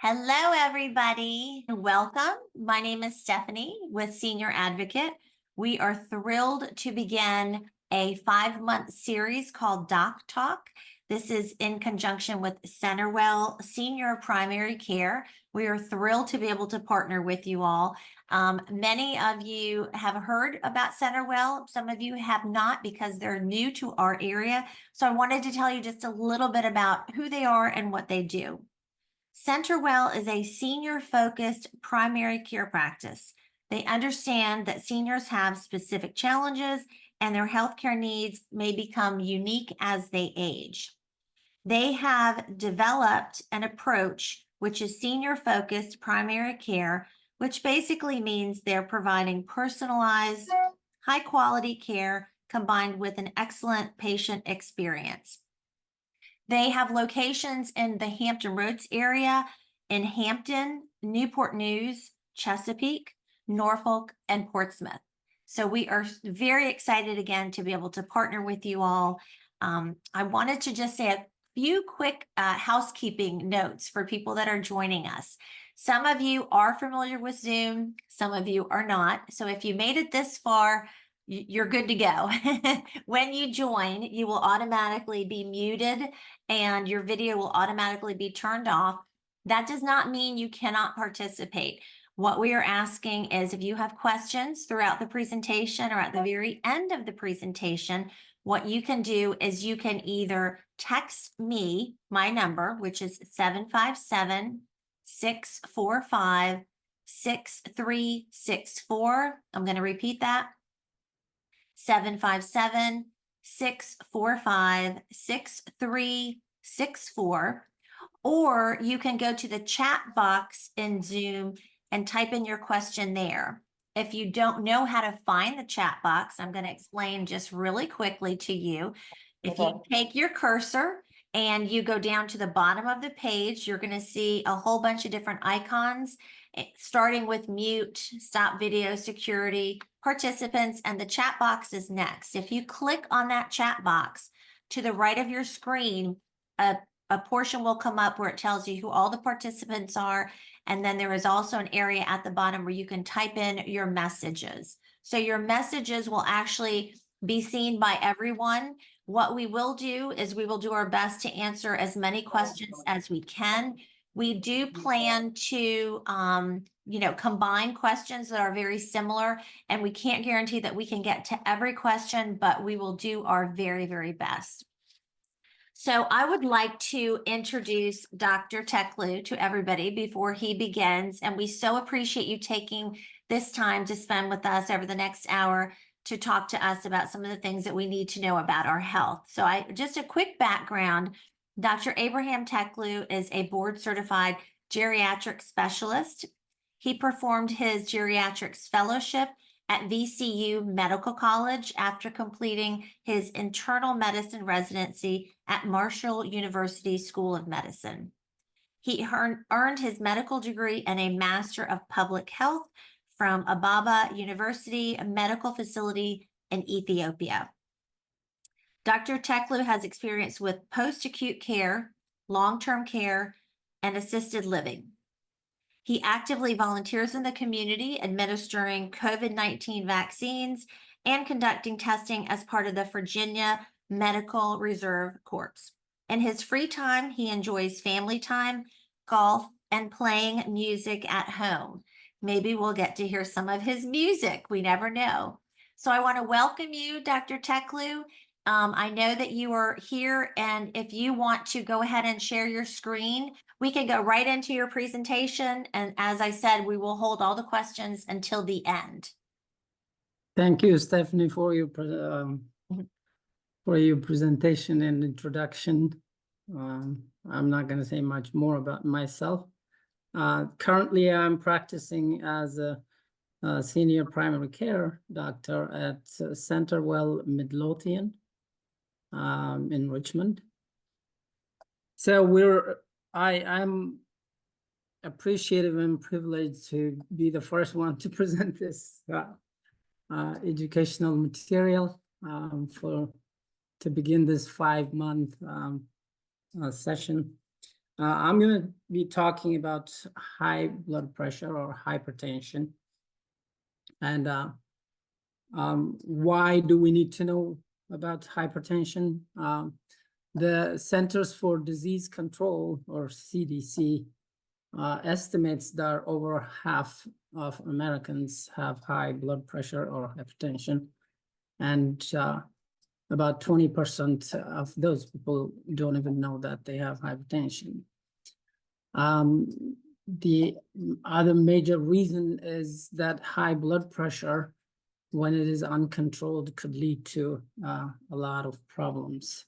Hello, everybody. Welcome. My name is Stephanie with Senior Advocate. We are thrilled to begin a 5-month series called Doc Talk. This is in conjunction with CenterWell Senior Primary Care. We are thrilled to be able to partner with you all. Many of you have heard about CenterWell. Some of you have not because they're new to our area. So I wanted to tell you just a little bit about who they are and what they do. CenterWell is a senior-focused primary care practice. They understand that seniors have specific challenges and their healthcare needs may become unique as they age. They have developed an approach which is senior-focused primary care, which basically means they're providing personalized, high-quality care combined with an excellent patient experience. They have locations in the Hampton Roads area, in Hampton, Newport News, Chesapeake, Norfolk, and Portsmouth. So we are very excited again to be able to partner with you all. I wanted to just say a few quick housekeeping notes for people that are joining us. Some of you are familiar with Zoom, some of you are not. So if you made it this far, you're good to go. When you join, you will automatically be muted and your video will automatically be turned off. That does not mean you cannot participate. What we are asking is if you have questions throughout the presentation or at the very end of the presentation, what you can do is you can either text me, my number, which is 757-645-6364. I'm going to repeat that. 757-645-6364, or you can go to the chat box in Zoom and type in your question there. If you don't know how to find the chat box, I'm going to explain just really quickly to you. If you take your cursor and you go down to the bottom of the page, you're going to see a whole bunch of different icons, starting with mute, stop video, security, participants, and the chat box is next. If you click on that chat box, to the right of your screen, a portion will come up where it tells you who all the participants are, and then there is also an area at the bottom where you can type in your messages. So your messages will actually be seen by everyone. What we will do is we will do our best to answer as many questions as we can. We do plan to, combine questions that are very similar, and we can't guarantee that we can get to every question, but we will do our very, very best. So I would like to introduce Dr. Teklu to everybody before he begins, and we so appreciate you taking this time to spend with us over the next hour to talk to us about some of the things that we need to know about our health. So just a quick background. Dr. Abraham Teklu is a board-certified geriatric specialist. He performed his geriatrics fellowship at VCU Medical College after completing his internal medicine residency at Marshall University School of Medicine. He earned his medical degree and a Master of Public Health from Ababa University Medical Facility in Ethiopia. Dr. Teklu has experience with post-acute care, long-term care, and assisted living. He actively volunteers in the community, administering COVID-19 vaccines and conducting testing as part of the Virginia Medical Reserve Corps. In his free time, he enjoys family time, golf, and playing music at home. Maybe we'll get to hear some of his music. We never know. So I want to welcome you, Dr. Teklu. I know that you are here, and if you want to go ahead and share your screen, we can go right into your presentation. And as I said, we will hold all the questions until the end. Thank you, Stephanie, for your presentation and introduction. I'm not going to say much more about myself. Currently, I'm practicing as a senior primary care doctor at CenterWell Midlothian in Richmond. So I'm appreciative and privileged to be the first one to present this educational material to begin this 5-month session. I'm going to be talking about high blood pressure or hypertension. And why do we need to know about hypertension? The Centers for Disease Control, or CDC, estimates that over half of Americans have high blood pressure or hypertension. And about 20% of those people don't even know that they have hypertension. The other major reason is that high blood pressure, when it is uncontrolled, could lead to a lot of problems,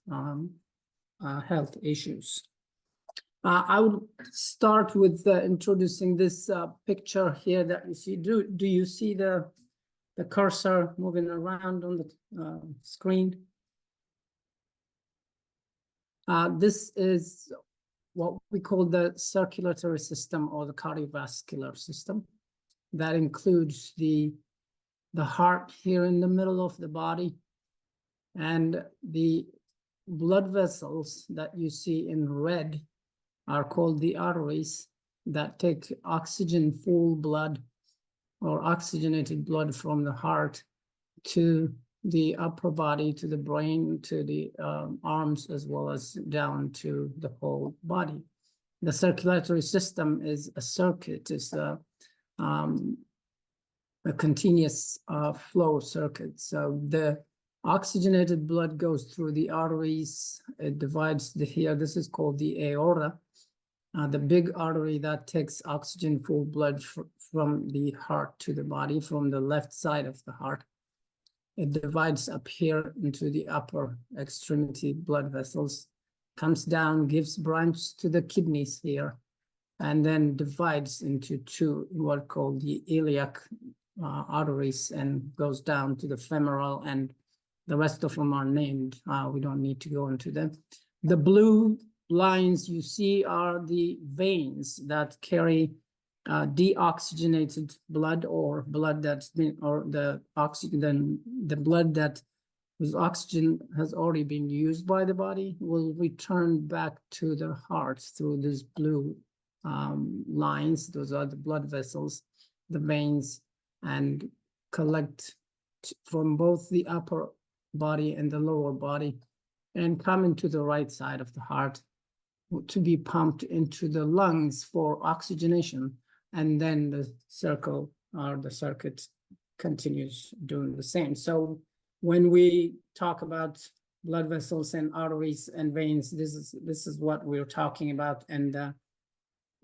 health issues. I would start with introducing this picture here that you see. Do you see the cursor moving around on the screen? This is what we call the circulatory system or the cardiovascular system. That includes the heart here in the middle of the body, and the blood vessels that you see in red are called the arteries that take oxygen-full blood or oxygenated blood from the heart to the upper body, to the brain, to the arms, as well as down to the whole body. The circulatory system is a circuit, it's a continuous flow circuit. So the oxygenated blood goes through the arteries, it divides here, this is called the aorta, the big artery that takes oxygen-full blood from the heart to the body, from the left side of the heart. It divides up here into the upper extremity blood vessels, comes down, gives branch to the kidneys here, and then divides into two, what are called the iliac arteries, and goes down to the femoral, and the rest of them are named. We don't need to go into them. The blue lines you see are the veins that carry deoxygenated blood, or blood that's been, or the oxygen, the blood that whose oxygen has already been used by the body will return back to the heart through these blue lines. Those are the blood vessels, the veins, and collect from both the upper body and the lower body and come into the right side of the heart to be pumped into the lungs for oxygenation. And then the circle or the circuit continues doing the same. So when we talk about blood vessels and arteries and veins, this is what we're talking about. And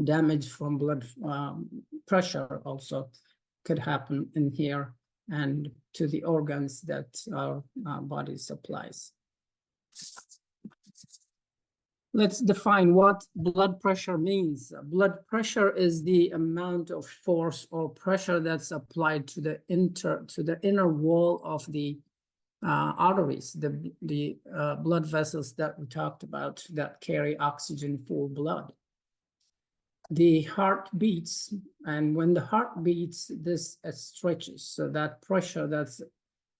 damage from blood pressure also could happen in here and to the organs that our body supplies. Let's define what blood pressure means. Blood pressure is the amount of force or pressure that's applied to the inner wall of the arteries, the blood vessels that we talked about that carry oxygen-full blood. The heart beats, and when the heart beats, this stretches. So that pressure that's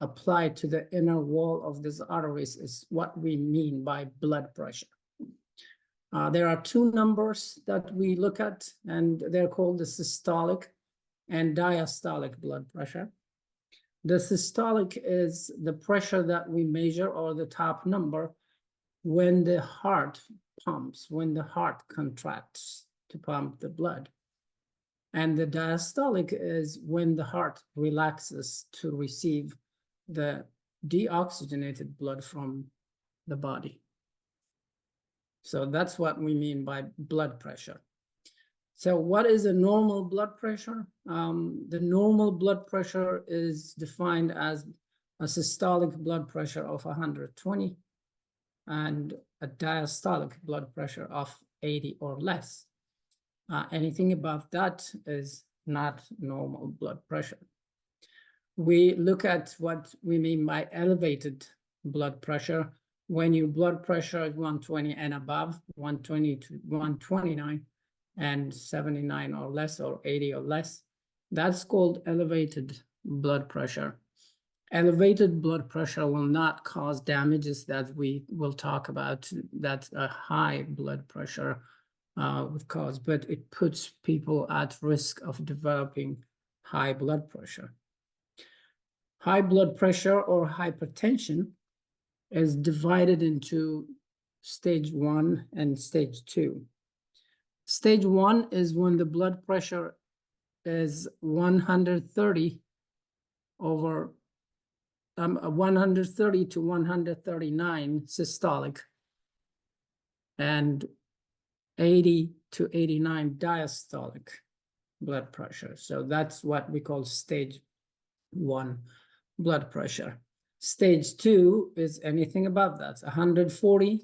applied to the inner wall of these arteries is what we mean by blood pressure. There are two numbers that we look at, and they're called the systolic and diastolic blood pressure. The systolic is the pressure that we measure, or the top number, when the heart pumps, when the heart contracts to pump the blood. And the diastolic is when the heart relaxes to receive the deoxygenated blood from the body. So that's what we mean by blood pressure. So what is a normal blood pressure? The normal blood pressure is defined as a systolic blood pressure of 120 and a diastolic blood pressure of 80 or less. Anything above that is not normal blood pressure. We look at what we mean by elevated blood pressure. When your blood pressure is 120 and above, 120 to 129 and 79 or less, or 80 or less, that's called elevated blood pressure. Elevated blood pressure will not cause damages that we will talk about that a high blood pressure would cause, but it puts people at risk of developing high blood pressure. High blood pressure or hypertension is divided into stage 1 and stage 2. Stage 1 is when the blood pressure is 130 over 130 to 139 systolic and 80 to 89 diastolic blood pressure. So that's what we call stage 1 blood pressure. Stage 2 is anything above that, 140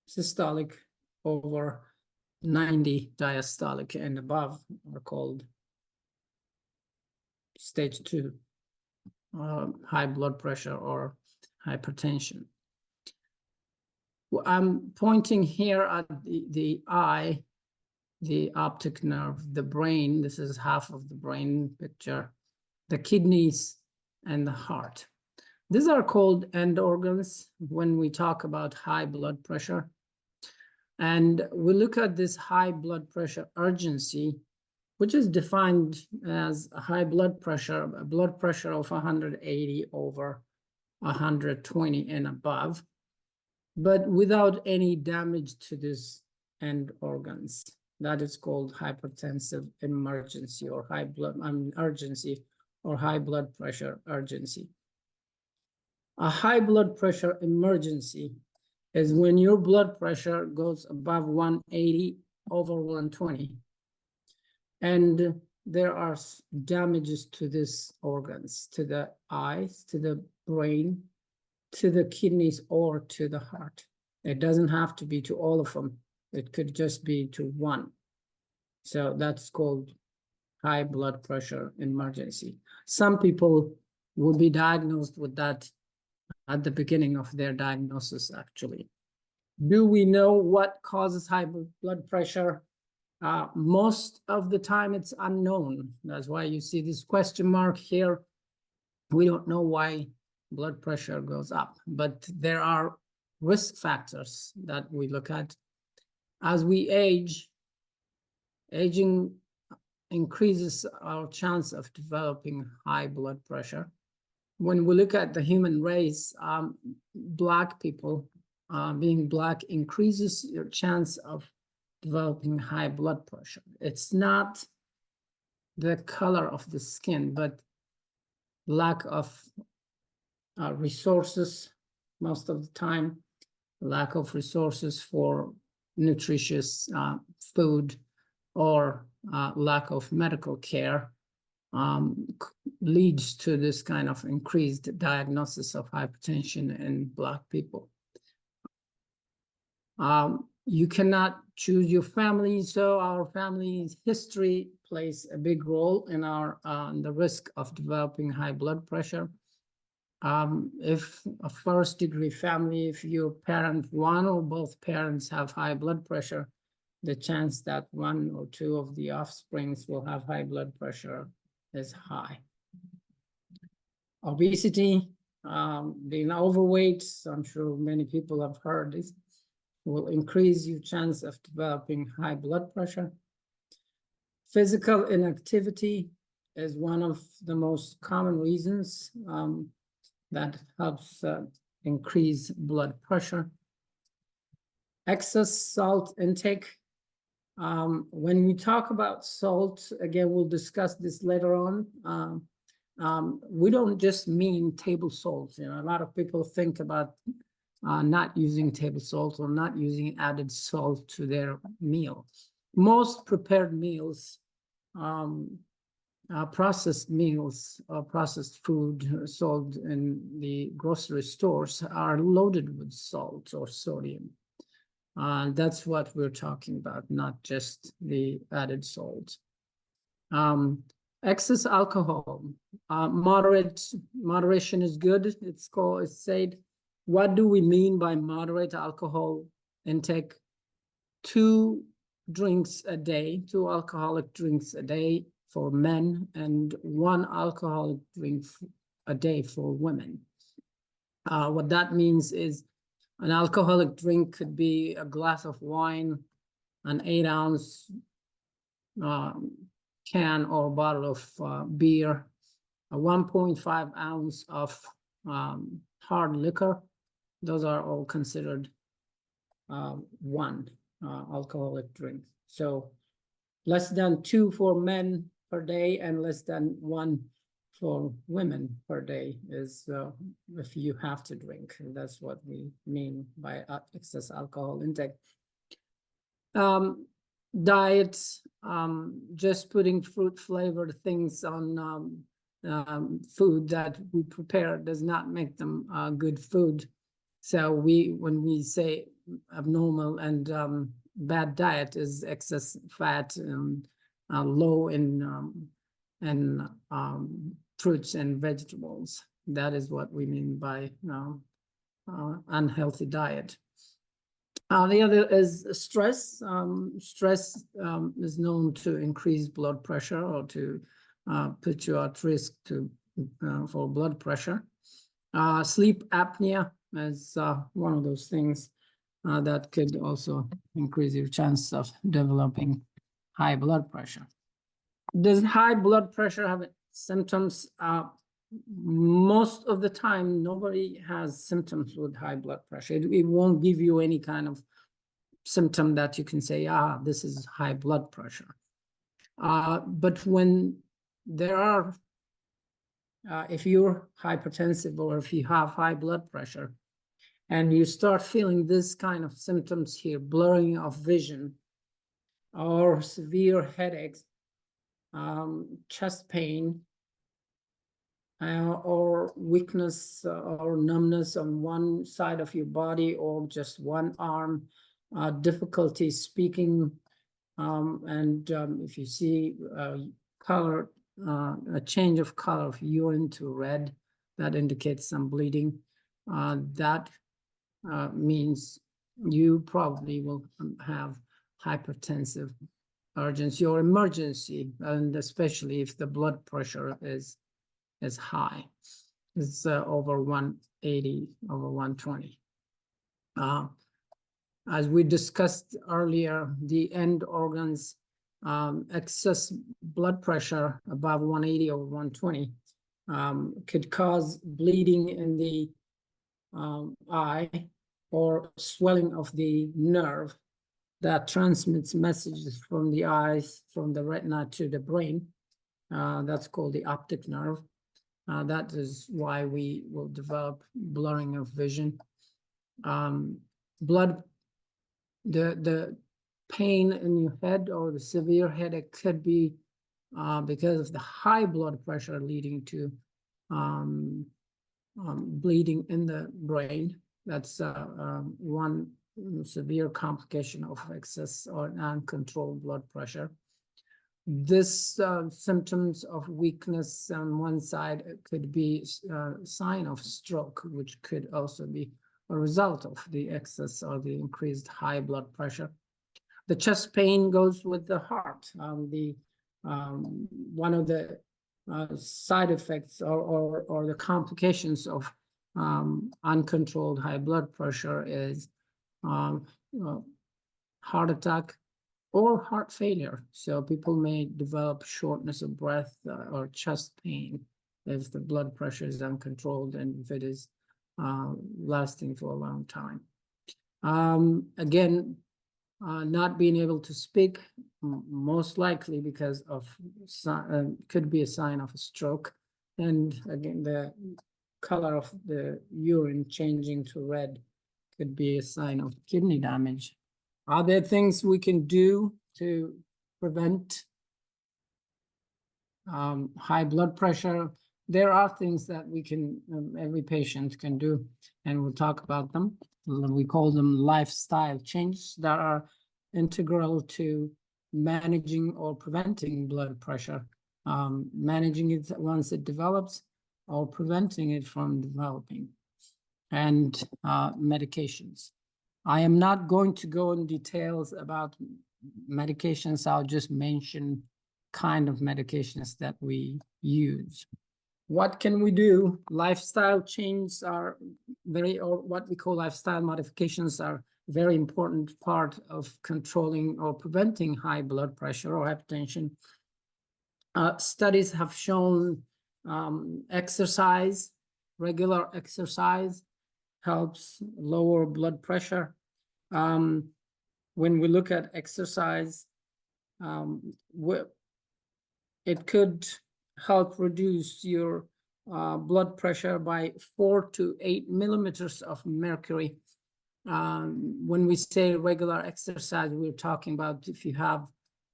systolic over 90 diastolic and above are called stage 2 high blood pressure or hypertension. Well, I'm pointing here at the eye, the optic nerve, the brain. This is half of the brain picture, the kidneys, and the heart. These are called end organs when we talk about high blood pressure. And we look at this high blood pressure urgency, which is defined as a high blood pressure of 180 over 120 and above, but without any damage to these end organs. That is called hypertensive emergency or urgency or high blood pressure urgency. A high blood pressure emergency is when your blood pressure goes above 180 over 120. And there are damages to these organs, to the eyes, to the brain, to the kidneys, or to the heart. It doesn't have to be to all of them. It could just be to one. So that's called high blood pressure emergency. Some people will be diagnosed with that at the beginning of their diagnosis, actually. Do we know what causes high blood pressure? Most of the time it's unknown. That's why you see this question mark here. We don't know why blood pressure goes up, but there are risk factors that we look at. As we age, aging increases our chance of developing high blood pressure. When we look at the human race, Black people, being Black increases your chance of developing high blood pressure. It's not the color of the skin, but lack of resources most of the time, lack of resources for nutritious food, or lack of medical care leads to this kind of increased diagnosis of hypertension in Black people. You cannot choose your family, so our family history plays a big role in our the risk of developing high blood pressure. If a first-degree family, if your parent, one or both parents have high blood pressure, the chance that one or two of the offsprings will have high blood pressure is high. Obesity, being overweight, I'm sure many people have heard this, will increase your chance of developing high blood pressure. Physical inactivity is one of the most common reasons that helps increase blood pressure. Excess salt intake. When we talk about salt, again, we'll discuss this later on. We don't just mean table salt. You know, a lot of people think about not using table salt or not using added salt to their meal. Most prepared meals, processed meals or processed food sold in the grocery stores are loaded with salt or sodium. That's what we're talking about, not just the added salt. Excess alcohol, moderation is good. It's said. What do we mean by moderate alcohol intake? 2 drinks a day, 2 alcoholic drinks a day for men, and 1 alcoholic drink a day for women. What that means is an alcoholic drink could be a glass of wine, an 8-ounce can or bottle of beer, a 1.5 ounce of hard liquor. Those are all considered one alcoholic drink. So less than 2 for men per day and less than 1 for women per day is if you have to drink. And that's what we mean by excess alcohol intake. Diet, just putting fruit flavored things on food that we prepare does not make them good food. So when we say abnormal and bad diet is excess fat and low in fruits and vegetables. That is what we mean by unhealthy diet. The other is stress. Stress is known to increase blood pressure or to put you at risk for blood pressure. Sleep apnea is one of those things that could also increase your chance of developing high blood pressure. Does high blood pressure have symptoms? Most of the time, nobody has symptoms with high blood pressure. It won't give you any kind of symptom that you can say, this is high blood pressure. But when there are, if you're hypertensive or if you have high blood pressure, and you start feeling this kind of symptoms here, blurring of vision, or severe headaches, chest pain, or weakness or numbness on one side of your body or just one arm, difficulty speaking, and if you see color, a change of color of urine to red, that indicates some bleeding. That means you probably will have hypertensive urgency or emergency, and especially if the blood pressure is high. It's over 180, over 120. As we discussed earlier, the end organs, excess blood pressure above 180 or 120 could cause bleeding in the eye or swelling of the nerve that transmits messages from the eyes, from the retina to the brain. That's called the optic nerve. That is why we will develop blurring of vision. The pain in your head or the severe headache could be because of the high blood pressure leading to bleeding in the brain. That's one severe complication of excess or uncontrolled blood pressure. This symptoms of weakness on one side could be a sign of stroke, which could also be a result of the excess or the increased high blood pressure. The chest pain goes with the heart. One of the side effects or the complications of uncontrolled high blood pressure is heart attack or heart failure. So people may develop shortness of breath or chest pain if the blood pressure is uncontrolled and if it is lasting for a long time. Again, not being able to speak, most likely because of could be a sign of a stroke. And again, the color of the urine changing to red could be a sign of kidney damage. Are there things we can do to prevent high blood pressure? There are things that we can, every patient can do, and we'll talk about them. We call them lifestyle changes that are integral to managing or preventing blood pressure, managing it once it develops or preventing it from developing, and medications. I am not going to go in details about medications. I'll just mention kind of medications that we use. What can we do? Lifestyle changes are or what we call lifestyle modifications are very important part of controlling or preventing high blood pressure or hypertension. Studies have shown exercise, regular exercise, helps lower blood pressure. When we look at exercise, it could help reduce your blood pressure by 4 to 8 millimeters of mercury. When we say regular exercise, we're talking about if you have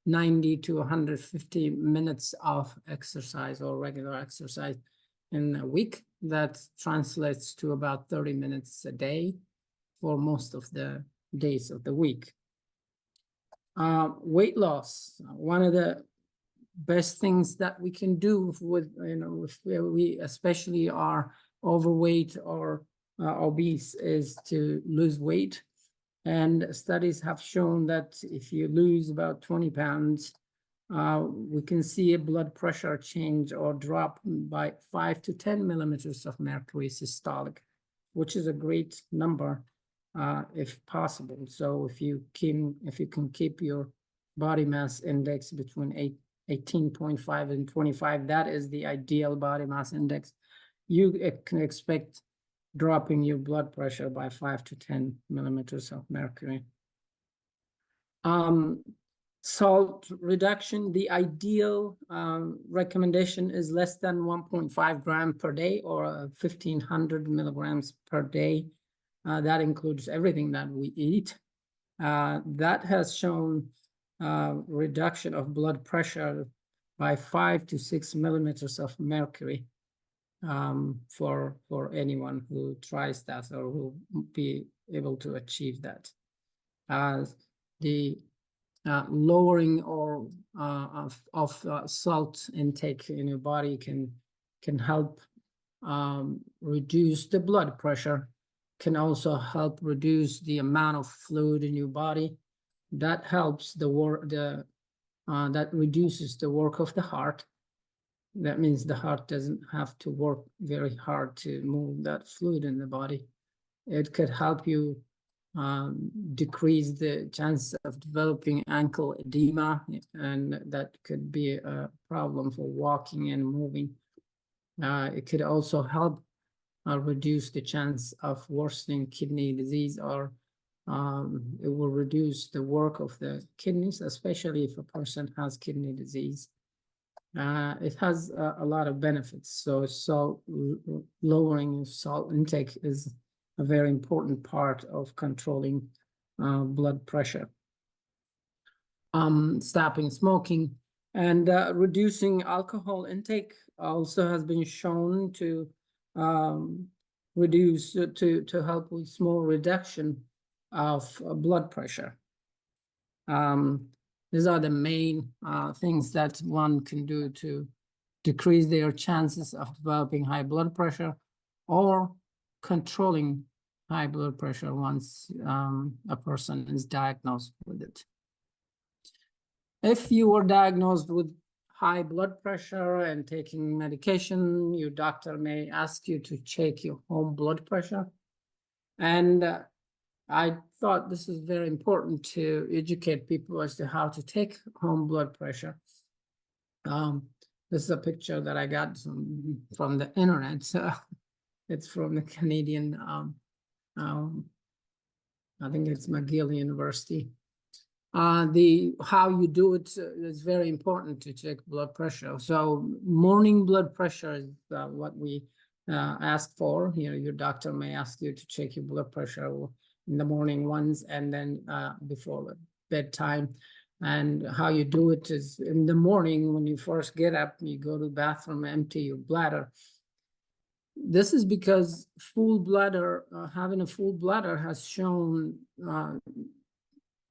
90 to 150 minutes of exercise or regular exercise in a week, that translates to about 30 minutes a day for most of the days of the week. Weight loss, one of the best things that we can do with, if we especially are overweight or obese, is to lose weight. And studies have shown that if you lose about 20 pounds, we can see a blood pressure change or drop by 5 to 10 millimeters of mercury systolic, which is a great number if possible. So if you can keep your body mass index between 18.5 and 25, that is the ideal body mass index. You can expect dropping your blood pressure by 5 to 10 millimeters of mercury. Salt reduction, the ideal recommendation is less than 1.5 grams per day or 1,500 milligrams per day. That includes everything that we eat. That has shown reduction of blood pressure by 5 to 6 millimeters of mercury for anyone who tries that or who be able to achieve that. The lowering or of salt intake in your body can help reduce the blood pressure, can also help reduce the amount of fluid in your body. That helps that reduces the work of the heart. That means the heart doesn't have to work very hard to move that fluid in the body. It could help you decrease the chance of developing ankle edema, and that could be a problem for walking and moving. It could also help reduce the chance of worsening kidney disease, or it will reduce the work of the kidneys, especially if a person has kidney disease. It has a lot of benefits. So lowering salt intake is a very important part of controlling blood pressure. Stopping smoking and reducing alcohol intake also has been shown to reduce, to help with small reduction of blood pressure. These are the main things that one can do to decrease their chances of developing high blood pressure or controlling high blood pressure once a person is diagnosed with it. If you were diagnosed with high blood pressure and taking medication, your doctor may ask you to check your home blood pressure. And I thought this is very important to educate people as to how to take home blood pressure. This is a picture that I got from the internet. So it's from the Canadian, I think it's McGill University. How you do it is very important to check blood pressure. So morning blood pressure is what we ask for. Your doctor may ask you to check your blood pressure in the morning once, and then before bedtime. And how you do it is in the morning when you first get up, you go to the bathroom, empty your bladder. This is because full bladder, having a full bladder has shown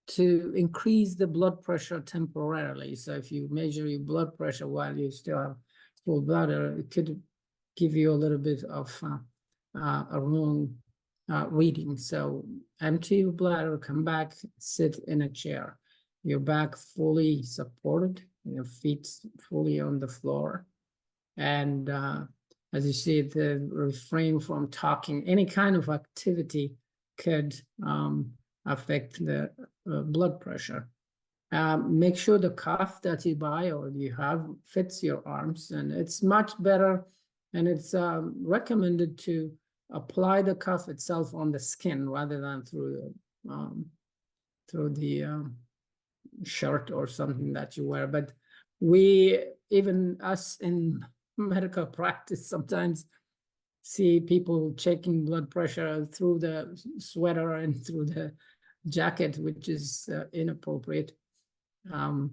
to increase the blood pressure temporarily. So if you measure your blood pressure while you still have full bladder, it could give you a little bit of a wrong reading. So empty your bladder, come back, sit in a chair. Your back fully supported, your feet fully on the floor. And as you see, refrain from talking. Any kind of activity could affect the blood pressure. Make sure the cuff that you buy or you have fits your arms, and it's much better, and it's recommended to apply the cuff itself on the skin rather than through the shirt or something that you wear. But even us in medical practice sometimes see people checking blood pressure through the sweater and through the jacket, which is inappropriate. And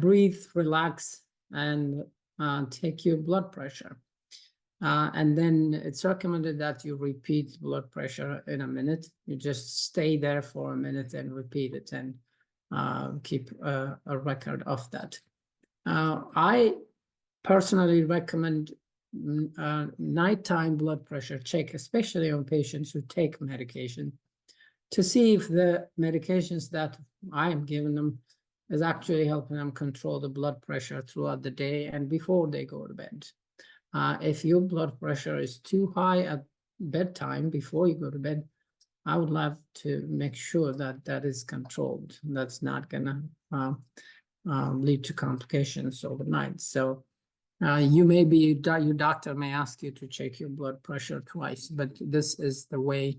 breathe, relax, and take your blood pressure. And then it's recommended that you repeat blood pressure in a minute. You just stay there for a minute and repeat it, and keep a record of that. I personally recommend nighttime blood pressure check, especially on patients who take medication, to see if the medications that I am giving them is actually helping them control the blood pressure throughout the day and before they go to bed. If your blood pressure is too high at bedtime before you go to bed, I would love to make sure that that is controlled. That's not gonna lead to complications overnight. So you may be, your doctor may ask you to check your blood pressure twice, but this is the way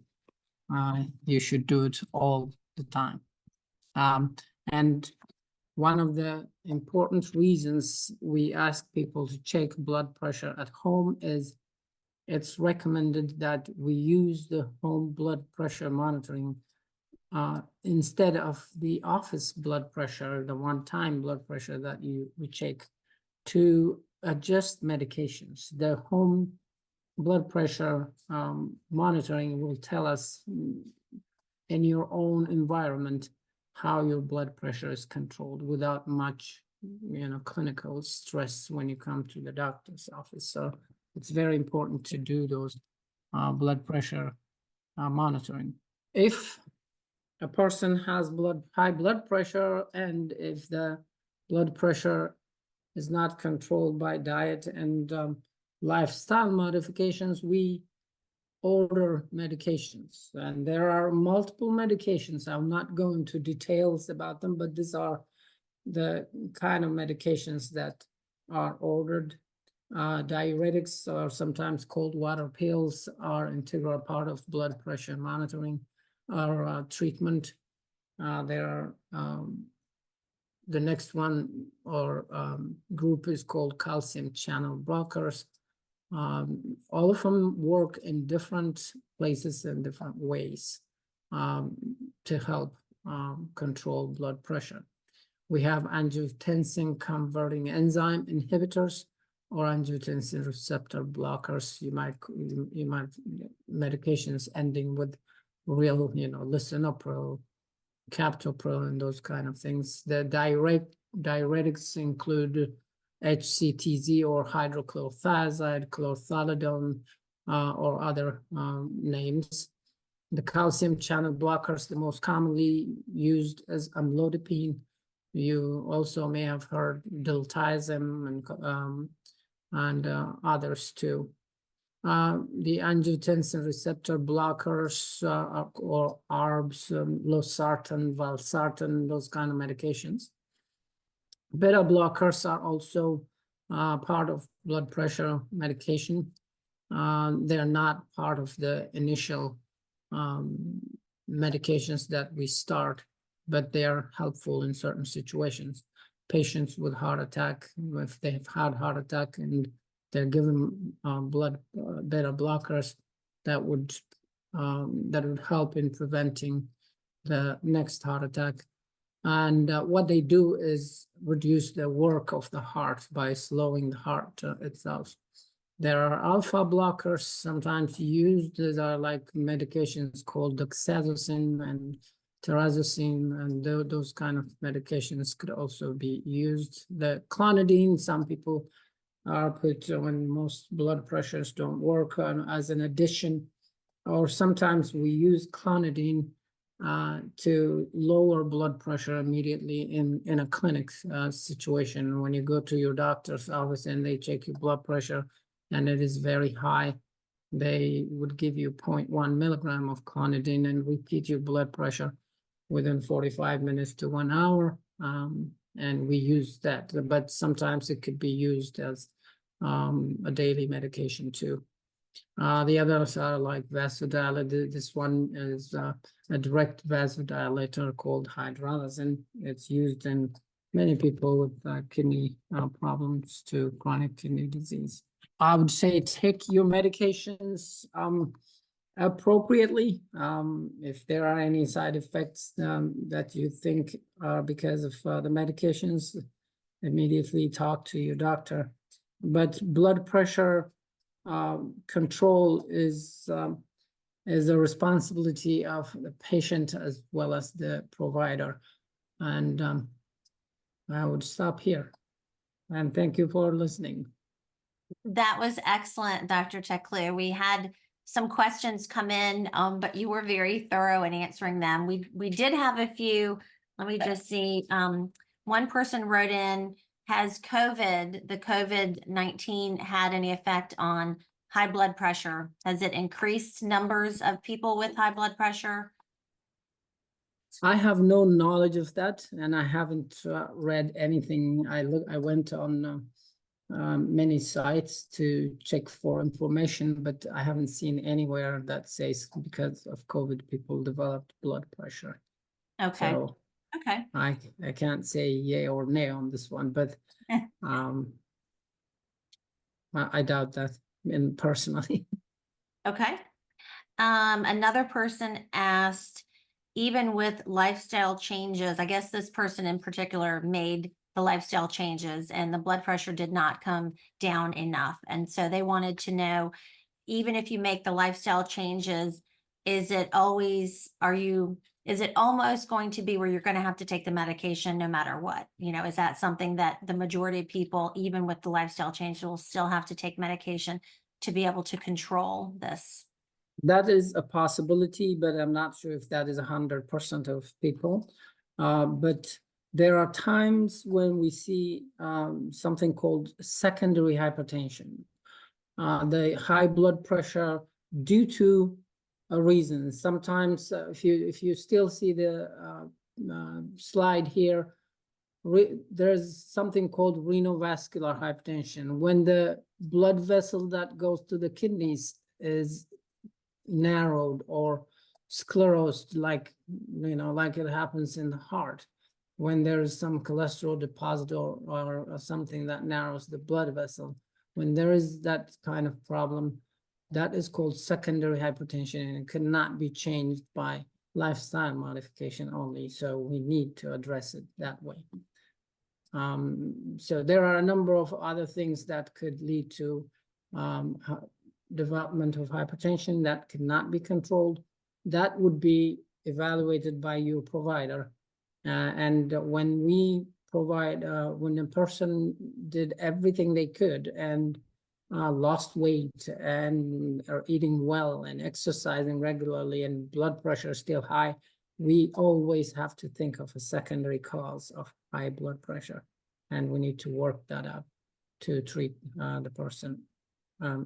you should do it all the time. And one of the important reasons we ask people to check blood pressure at home is it's recommended that we use the home blood pressure monitoring instead of the office blood pressure, the one-time blood pressure that we check, to adjust medications. The home blood pressure monitoring will tell us in your own environment how your blood pressure is controlled without much, clinical stress when you come to the doctor's office. So it's very important to do those blood pressure monitoring. If a person has high blood pressure, and if the blood pressure is not controlled by diet and lifestyle modifications, we order medications, and there are multiple medications. I'm not going to details about them, but these are the kind of medications that are ordered. Diuretics, or sometimes cold water pills, are integral part of blood pressure monitoring or treatment. There are the next one or group is called calcium channel blockers. All of them work in different places and different ways to help control blood pressure. We have angiotensin converting enzyme inhibitors or angiotensin receptor blockers. You might medications ending with real, lisinopril, captopril, and those kind of things. The diuretics include HCTZ or hydrochlorothiazide, chlorthalidone, or other names. The calcium channel blockers, the most commonly used as amlodipine. You also may have heard diltiazem and others too. The angiotensin receptor blockers or ARBs, losartan, valsartan, those kind of medications. Beta blockers are also part of blood pressure medication. They're not part of the initial medications that we start, but they are helpful in certain situations. Patients with heart attack, if they've had heart attack and they're given beta blockers, that would help in preventing the next heart attack. And what they do is reduce the work of the heart by slowing the heart itself. There are alpha blockers sometimes used. These are like medications called doxazosin and terazosin, and those kind of medications could also be used. The clonidine, some people are put when most blood pressures don't work as an addition, or sometimes we use clonidine to lower blood pressure immediately in a clinic situation. When you go to your doctor's office and they check your blood pressure and it is very high, they would give you 0.1 milligram of clonidine and repeat your blood pressure within 45 minutes to 1 hour. And we use that, but sometimes it could be used as a daily medication too. The others are like vasodilator. This one is a direct vasodilator called hydralazine. It's used in many people with kidney problems to chronic kidney disease. I would say take your medications appropriately. If there are any side effects that you think are because of the medications, immediately talk to your doctor. But blood pressure control is a responsibility of the patient as well as the provider. And I would stop here. And thank you for listening. That was excellent, Dr. Teklu. We had some questions come in, but you were very thorough in answering them. We did have a few. Let me just see. One person wrote in, has the COVID-19 had any effect on high blood pressure? Has it increased numbers of people with high blood pressure? I have no knowledge of that, and I haven't read anything. I went on many sites to check for information, but I haven't seen anywhere that says because of COVID, people developed blood pressure. Okay. So okay. I can't say yay or nay on this one, but I doubt that personally. Okay. Another person asked, even with lifestyle changes, I guess this person in particular made the lifestyle changes and the blood pressure did not come down enough. And so they wanted to know, even if you make the lifestyle changes, is it almost going to be where you're going to have to take the medication no matter what? Is that something that the majority of people, even with the lifestyle change, will still have to take medication to be able to control this? That is a possibility, but I'm not sure if that is 100% of people. But there are times when we see something called secondary hypertension. The high blood pressure due to a reason. Sometimes if you still see the slide here, there's something called renovascular hypertension. When the blood vessel that goes to the kidneys is narrowed or sclerosed, like it happens in the heart, when there is some cholesterol deposit or something that narrows the blood vessel. When there is that kind of problem, that is called secondary hypertension, and it cannot be changed by lifestyle modification only. So we need to address it that way. So there are a number of other things that could lead to development of hypertension that cannot be controlled. That would be evaluated by your provider. And when we provide, when a person did everything they could and lost weight and are eating well and exercising regularly and blood pressure is still high, we always have to think of a secondary cause of high blood pressure. And we need to work that out to treat the person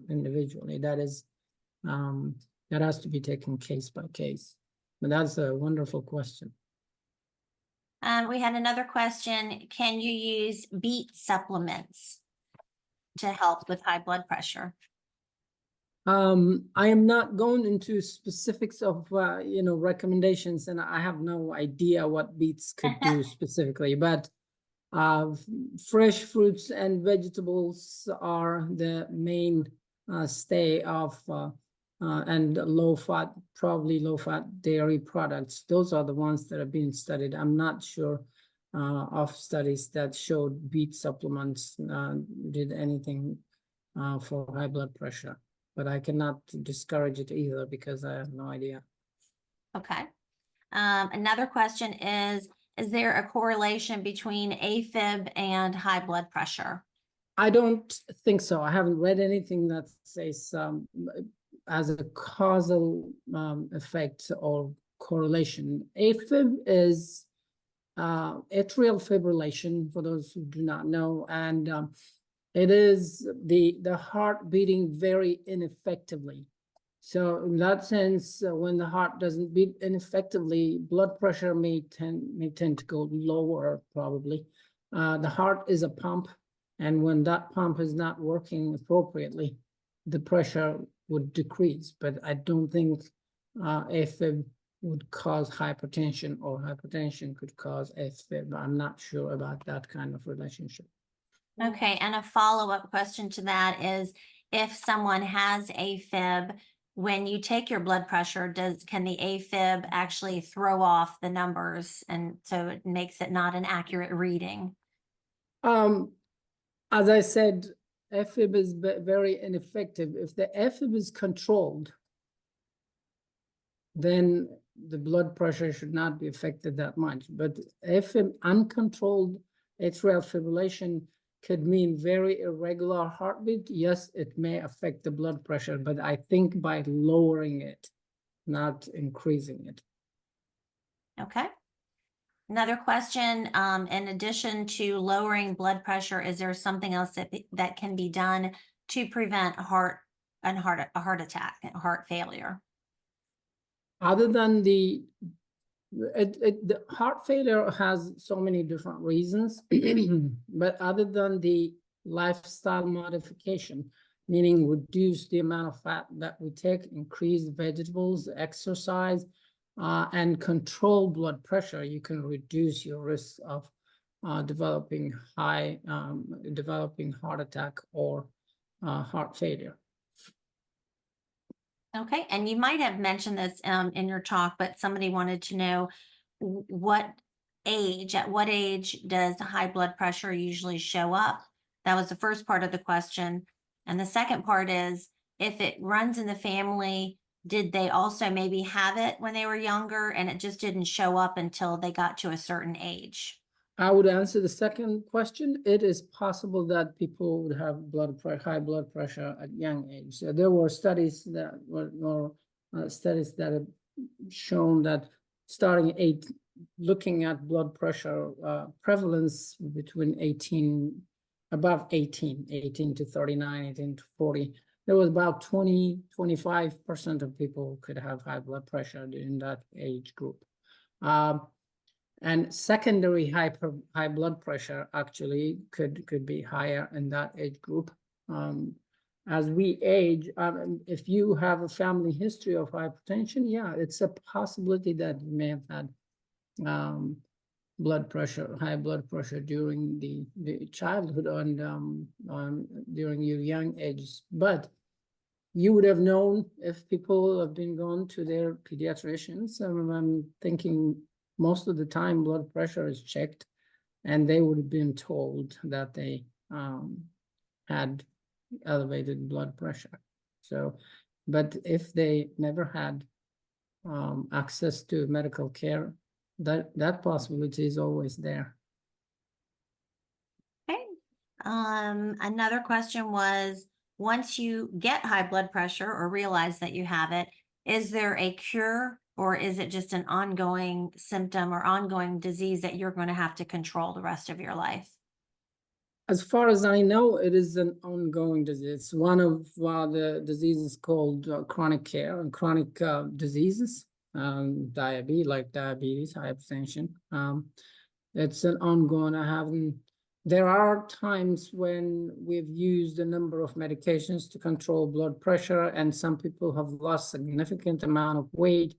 individually. That has to be taken case by case. But that's a wonderful question. We had another question. Can you use beet supplements to help with high blood pressure? I am not going into specifics of recommendations, and I have no idea what beets could do specifically, but fresh fruits and vegetables are the main stay of and probably low-fat dairy products. Those are the ones that are being studied. I'm not sure of studies that showed beet supplements did anything for high blood pressure, but I cannot discourage it either because I have no idea. Okay. Another question is there a correlation between AFib and high blood pressure? I don't think so. I haven't read anything that says as a causal effect or correlation. AFib is atrial fibrillation, for those who do not know, and it is the heart beating very ineffectively. So in that sense, when the heart doesn't beat ineffectively, blood pressure may tend to go lower probably. The heart is a pump, and when that pump is not working appropriately, the pressure would decrease. But I don't think AFib would cause hypertension, or hypertension could cause AFib. I'm not sure about that kind of relationship. Okay, and a follow-up question to that is, if someone has AFib, when you take your blood pressure, can the AFib actually throw off the numbers, and so it makes it not an accurate reading? As I said, AFib is very ineffective. If the AFib is controlled, then the blood pressure should not be affected that much. But AFib uncontrolled atrial fibrillation could mean very irregular heartbeat. Yes, it may affect the blood pressure, but I think by lowering it, not increasing it. Okay. Another question, in addition to lowering blood pressure, is there something else that can be done to prevent a heart attack, heart failure? Other than the heart failure has so many different reasons, but other than the lifestyle modification, meaning reduce the amount of fat that we take, increase vegetables, exercise, and control blood pressure, you can reduce your risk of developing heart attack or heart failure. Okay, and you might have mentioned this in your talk, but somebody wanted to know at what age does high blood pressure usually show up? That was the first part of the question. And the second part is, if it runs in the family, did they also maybe have it when they were younger and it just didn't show up until they got to a certain age? I would answer the second question. It is possible that people would have high blood pressure at young age. So there were studies that have shown that looking at blood pressure prevalence between 18 to 39, 18 to 40, there was about 25% of people could have high blood pressure in that age group. And secondary high blood pressure actually could be higher in that age group. As we age, if you have a family history of hypertension, yeah, it's a possibility that you may have had high blood pressure during the childhood and during your young ages. But you would have known if people have been gone to their pediatricians. I'm thinking most of the time blood pressure is checked, and they would have been told that they had elevated blood pressure. So, but if they never had access to medical care, that possibility is always there. Okay. Another question was, once you get high blood pressure or realize that you have it, is there a cure, or is it just an ongoing symptom or ongoing disease that you're going to have to control the rest of your life? As far as I know, it is an ongoing disease. It's one of the diseases called chronic care and chronic diseases, diabetes, hypertension. It's an ongoing. There are times when we've used a number of medications to control blood pressure, and some people have lost significant amount of weight,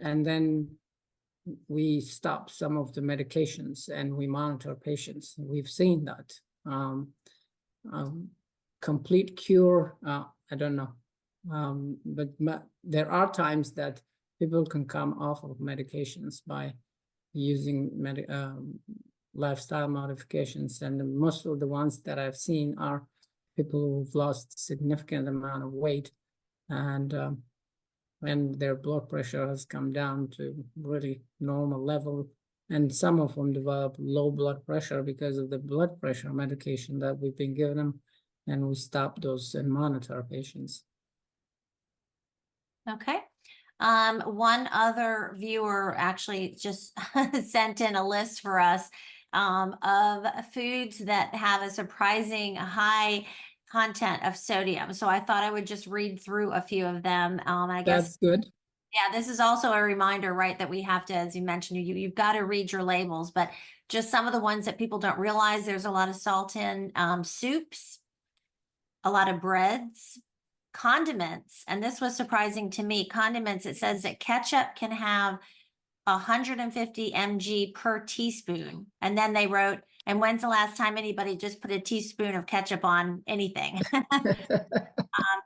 and then we stop some of the medications and we monitor patients. We've seen that. Complete cure, I don't know. But there are times that people can come off of medications by using lifestyle modifications, and most of the ones that I've seen are people who've lost significant amount of weight, and their blood pressure has come down to really normal level, and some of them develop low blood pressure because of the blood pressure medication that we've been giving them, and we stop those and monitor patients. Okay. One other viewer actually just sent in a list for us of foods that have a surprising high content of sodium. So I thought I would just read through a few of them. I guess, That's good. yeah, this is also a reminder, right, that we have to, as you mentioned, you've got to read your labels, but just some of the ones that people don't realize, there's a lot of salt in soups, a lot of breads, condiments, and this was surprising to me. Condiments, it says that ketchup can have 150 mg per teaspoon. And then they wrote, and when's the last time anybody just put a teaspoon of ketchup on anything?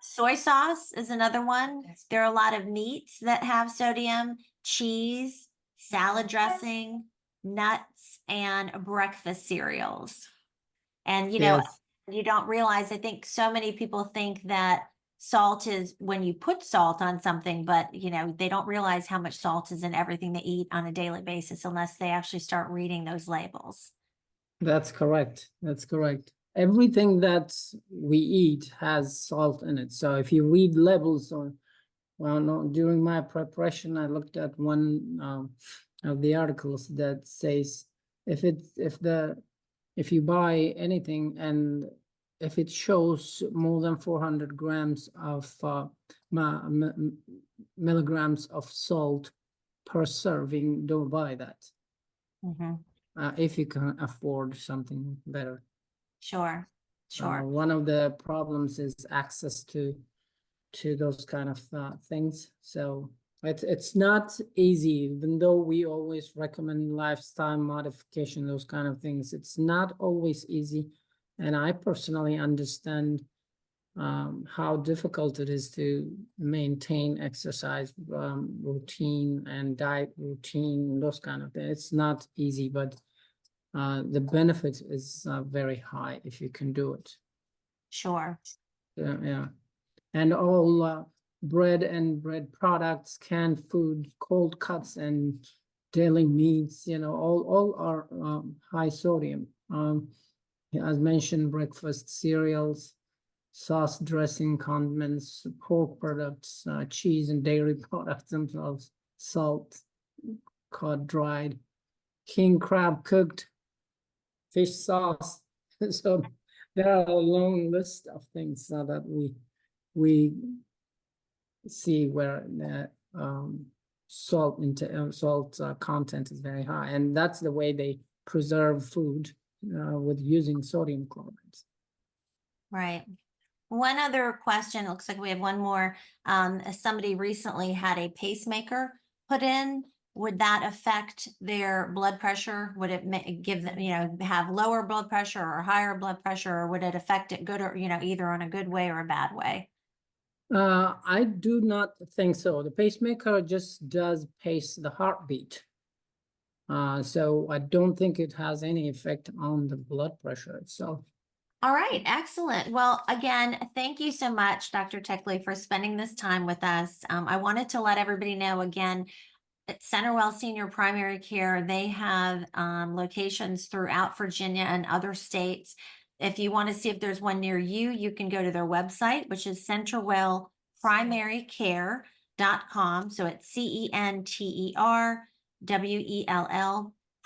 Soy sauce is another one. There are a lot of meats that have sodium, cheese, salad dressing, nuts, and breakfast cereals. And, Yes, you don't realize, I think so many people think that salt is when you put salt on something, but, they don't realize how much salt is in everything they eat on a daily basis unless they actually start reading those labels. that's correct. That's correct. Everything that we eat has salt in it. So if you read labels on, well, no, during my preparation, I looked at one of the articles that says if you buy anything and if it shows more than 400 grams of milligrams of salt per serving, don't buy that. Mhm. If you can afford something better. Sure, sure. One of the problems is access to those kind of things. So it's not easy, even though we always recommend lifestyle modification, those kind of things. It's not always easy. And I personally understand how difficult it is to maintain exercise routine and diet routine, those kind of things. It's not easy, but the benefit is very high if you can do it. Sure. Yeah. And all bread and bread products, canned food, cold cuts, and daily meats, all are high sodium. As mentioned, breakfast cereals, sauce, dressing, condiments, pork products, cheese and dairy products themselves, salt, cod dried, king crab cooked, fish sauce. So there are a long list of things that we see where the salt content is very high, and that's the way they preserve food with using sodium chlorides. Right. One other question, looks like we have one more. Somebody recently had a pacemaker put in. Would that affect their blood pressure? Would it give them, have lower blood pressure or higher blood pressure, or would it affect it good or, either on a good way or a bad way? I do not think so. The pacemaker just does pace the heartbeat. So I don't think it has any effect on the blood pressure itself. All right, excellent. Well, again, thank you so much, Dr. Teklu, for spending this time with us. I wanted to let everybody know again, at CenterWell Senior Primary Care, they have locations throughout Virginia and other states. If you want to see if there's one near you, you can go to their website, which is CenterWellPrimaryCare.com. So it's CenterWell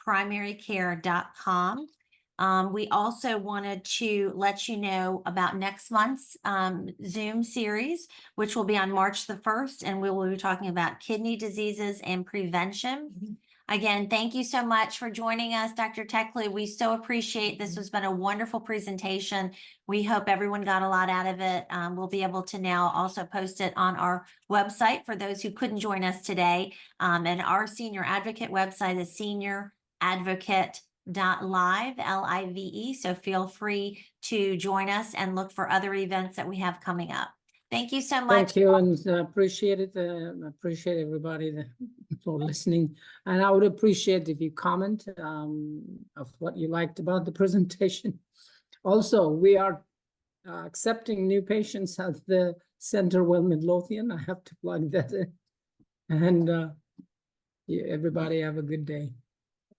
primarycare.com. We also wanted to let you know about next month's Zoom series, which will be on March the 1st, and we will be talking about kidney diseases and prevention. Again, thank you so much for joining us, Dr. Teklu. We so appreciate this. Has been a wonderful presentation. We hope everyone got a lot out of it. We'll be able to now also post it on our website for those who couldn't join us today. And our senior advocate website is senioradvocate.live, Live. So feel free to join us and look for other events that we have coming up. Thank you so much. Thank you, and appreciate it. Appreciate everybody for listening. And I would appreciate if you comment of what you liked about the presentation. Also, we are accepting new patients at the CenterWell Midlothian. I have to plug that in. And everybody have a good day.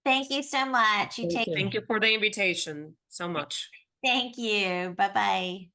Thank you so much. Thank you for the invitation so much. Thank you. Bye-bye.